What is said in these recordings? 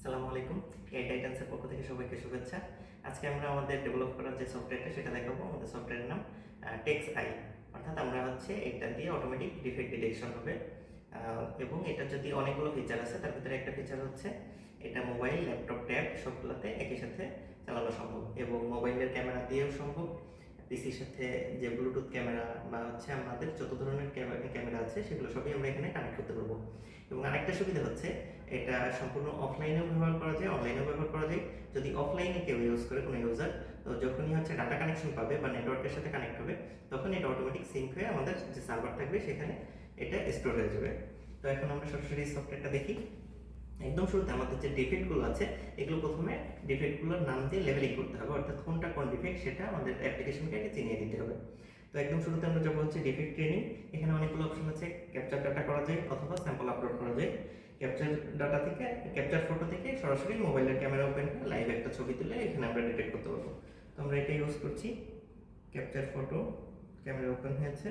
আসসালামু আলাইকুম। টাইটান্সের পক্ষ থেকে সবাইকে শুভেচ্ছা। আজকে আমরা আমাদের ডেভেলপ করার যে সফটওয়্যারটা সেটা দেখাবো। আমাদের সফটওয়্যারের নাম টেক্স আই, অর্থাৎ আমরা এটা দিয়ে অটোমেটিক ডিফেক্ট ডিটেকশন হবে। এবং এটা যদি অনেকগুলো ফিচার আছে, তার ভিতরে একটা ফিচার হচ্ছে এটা মোবাইল, ল্যাপটপ, ট্যাব সবগুলোতে একই সাথে চালানো সম্ভব এবং মোবাইলের ক্যামেরা দিয়েও সম্ভব। পিসির সাথে যে ব্লুটুথ ক্যামেরা বা আমাদের যত ধরনের ক্যামেরা আছে সেগুলো সবই আমরা এখানে কানেক্ট করতে পারবো। এবং আরেকটা সুবিধা হচ্ছে এটা সম্পূর্ণ অফলাইনেও ব্যবহার করা যায়, অনলাইনেও ব্যবহার করা যায়। যদি অফলাইনে কেউ ইউজ করে কোনো ইউজার, তো যখনই ডাটা কানেকশন পাবে বা নেটওয়ার্কের সাথে কানেক্ট হবে, তখন এটা অটোমেটিক সিঙ্ক হয়ে আমাদের যে সার্ভার থাকবে সেখানে এটা স্টোর হয়ে যাবে। তো এখন আমরা সরাসরি সফটওয়্যারটা দেখি। একদম শুরুতে আমাদের যে ডিফেক্টগুলো আছে, এগুলো প্রথমে ডিফেক্টগুলোর নাম দিয়ে লেভেলিং করতে হবে, অর্থাৎ কোনটা কোন ডিফেক্ট সেটা আমাদের অ্যাপ্লিকেশনকে আগে চিনিয়ে দিতে হবে। তো একদম শুরুতে আমরা যাবো ডিফেক্ট ট্রেনিং। এখানে অনেকগুলো অপশন আছে, ক্যাপচার ডাটা করা যায় অথবা স্যাম্পল আপলোড করা যায়। ক্যাপচার ফটো থেকে সরাসরি মোবাইলের ক্যামেরা ওপেন করে লাইভ একটা ছবি তুলে এখানে আমরা ডিটেক্ট করতে পারবো। তো আমরা এটা ইউজ করছি। ক্যাপচার ফটো, ক্যামেরা ওপেন হয়েছে,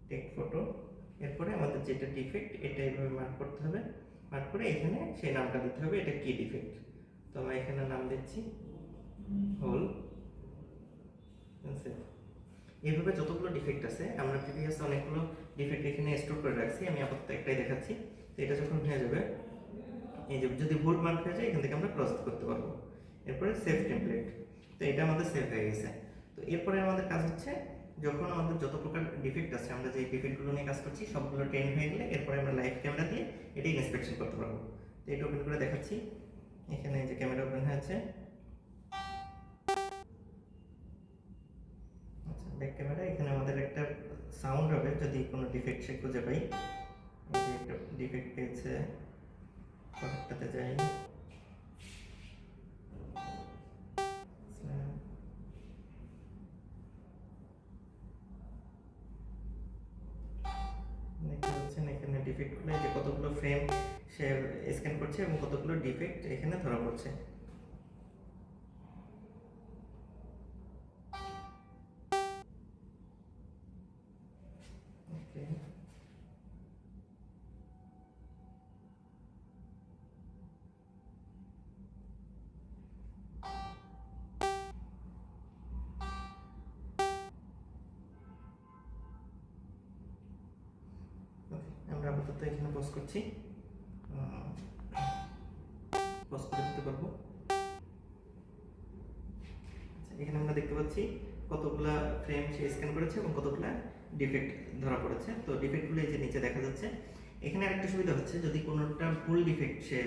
টেক ফটো। এরপরে আমাদের যেটা ডিফেক্ট এটা এইভাবে মার্ক করতে হবে, মার্ক করে এখানে সেই নামটা দিতে হবে, এটা কি ডিফেক্ট। তো আমরা এখানে নাম দিচ্ছি হোল। এইভাবে যতগুলো ডিফেক্ট আছে, আমরা প্রিভিয়াস অনেকগুলো ডিফেক্ট এখানে স্টোর করে রাখছি, আমি আপাতত একটাই দেখাচ্ছি। তো এটা যখন হয়ে যাবে, এই যে যদি ভুল মার্ক হয়ে যায় এখান থেকে আমরা ক্রস করতে পারবো। এরপরে সেভ টেমপ্লেট, তো এটা আমাদের সেভ হয়ে গেছে। তো এরপরে আমাদের কাজ হচ্ছে, যখন আমাদের যত প্রকার ডিফেক্ট আছে, আমরা যে ডিফেক্টগুলো নিয়ে কাজ করছি সবগুলো ট্রেন হয়ে গেলে এরপরে আমরা লাইভ ক্যামেরা দিয়ে এটা ইন্সপেকশন করতে পারবো। তো এটা ওপেন করে দেখাচ্ছি। এখানে যে ক্যামেরা ওপেন হয়েছে, আচ্ছা ব্যাক ক্যামেরা। এখানে আমাদের একটা সাউন্ড হবে যদি কোনো ডিফেক্ট সে খুঁজে পাই। এই যে একটা ডিফেক্ট পেয়েছে, পরেরটাতে যাই। দেখতে পাচ্ছেন এখানে ডিফেক্টগুলো, যে কতগুলো ফ্রেম সে স্ক্যান করছে এবং কতগুলো ডিফেক্ট এখানে ধরা পড়ছে। ওকে, আমরা আপাতত এখানে পজ করছি, পজ করে দিতে পারবো। এখানে আমরা দেখতে পাচ্ছি কতগুলা ফ্রেম সে স্ক্যান করেছে এবং কতগুলা ডিফেক্ট ধরা পড়েছে। তো ডিফেক্টগুলো এই যে নিচে দেখা যাচ্ছে। এখানে আরেকটা সুবিধা হচ্ছে, যদি কোনোটা ভুল ডিফেক্ট সে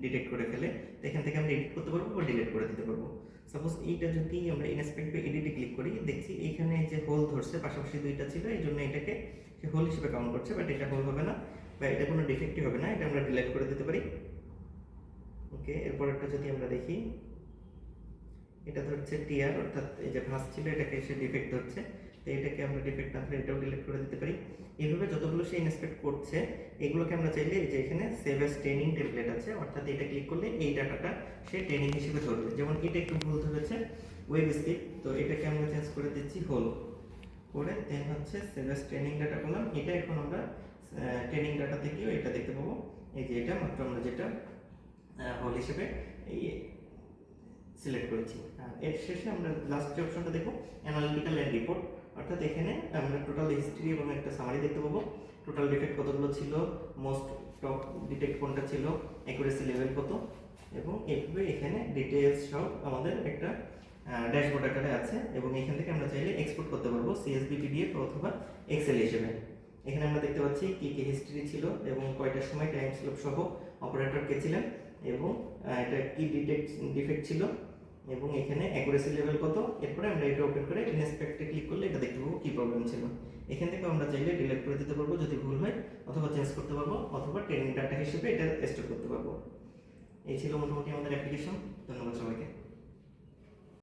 ডিটেক্ট করে ফেলে, তো এখান থেকে আমরা এডিট করতে পারবো বা ডিলিট করে দিতে পারবো। সাপোজ এইটা যদি আমরা ইনস্পেক্ট বা এডিটে ক্লিক করি, দেখছি এইখানে যে হোল ধরছে, পাশাপাশি দুইটা ছিল, এই জন্য এটাকে সে হোল হিসেবে কাউন্ট করছে, বাট এটা হোল হবে না বা এটা কোনো ডিফেক্টই হবে না, এটা আমরা ডিলিট করে দিতে পারি। ওকে, এরপরটা যদি আমরা দেখি, এটা ধরছে টিআর, অর্থাৎ এই যে ভাঁজ ছিল এটাকে সে ডিফেক্ট ধরছে, তো এটাকে আমরা ডিফেক্ট না ধরে এটাও ডিলিট করে দিতে পারি। এইভাবে যতগুলো সে ইন্সপেক্ট করছে এগুলোকে আমরা চাইলে এই যে এখানে সেভ অ্যাজ ট্রেনিং টেমপ্লেট আছে, অর্থাৎ এটা ক্লিক করলে এই ডাটাটা সে ট্রেনিং হিসেবে ধরবে। যেমন এটা একটু ভুল ধরেছে ওয়েব স্ক্রিপ্ট, তো এটাকে আমরা চেঞ্জ করে দিচ্ছি হোল করে, দেন সেভ অ্যাজ ট্রেনিং ডাটা করলাম। এটা এখন আমরা ট্রেনিং ডাটা থেকেও এটা দেখতে পাবো। এই যে এটা মাত্র আমরা যেটা হোল হিসেবে এই সিলেক্ট করেছি। এর শেষে আমরা লাস্ট যে অপশনটা দেখব, অ্যানালিটিক্যাল এন্ড রিপোর্ট, অর্থাৎ এখানে আমরা টোটাল হিস্ট্রি এবং একটা সামারি দেখতে পাবো। টোটাল ডিফেক্ট কতগুলো ছিল, মোস্ট টপ ডিটেক্ট কোনটা ছিল, অ্যাকুরেসি লেভেল কত, এবং এইভাবে এখানে ডিটেইলস সব আমাদের একটা ড্যাশবোর্ড আকারে আছে। এবং এখান থেকে আমরা চাইলে এক্সপোর্ট করতে পারবো সিএসভি, পিডিএফ অথবা এক্সেল হিসেবে। এখানে আমরা দেখতে পাচ্ছি কি কি হিস্ট্রি ছিল এবং কয়টার সময় টাইম স্লপ সহ অপারেটর কে ছিলেন, এবং এটা কি ডিফেক্ট ছিল, এবং এখানে অ্যাকুরেসি লেভেল কত। এরপরে আমরা এটা ওপেন করে ইনস্পেক্টে ক্লিক করলে এটা দেখতে পাবো কি প্রবলেম ছিল। এখান থেকে আমরা চাইলে ডিলিট করে দিতে পারবো যদি ভুল হয়, অথবা চেঞ্জ করতে পারবো, অথবা ট্রেনিং ডাটা হিসেবে এটা স্টোর করতে পারবো। এই ছিল মোটামুটি আমাদের অ্যাপ্লিকেশন। ধন্যবাদ সবাইকে।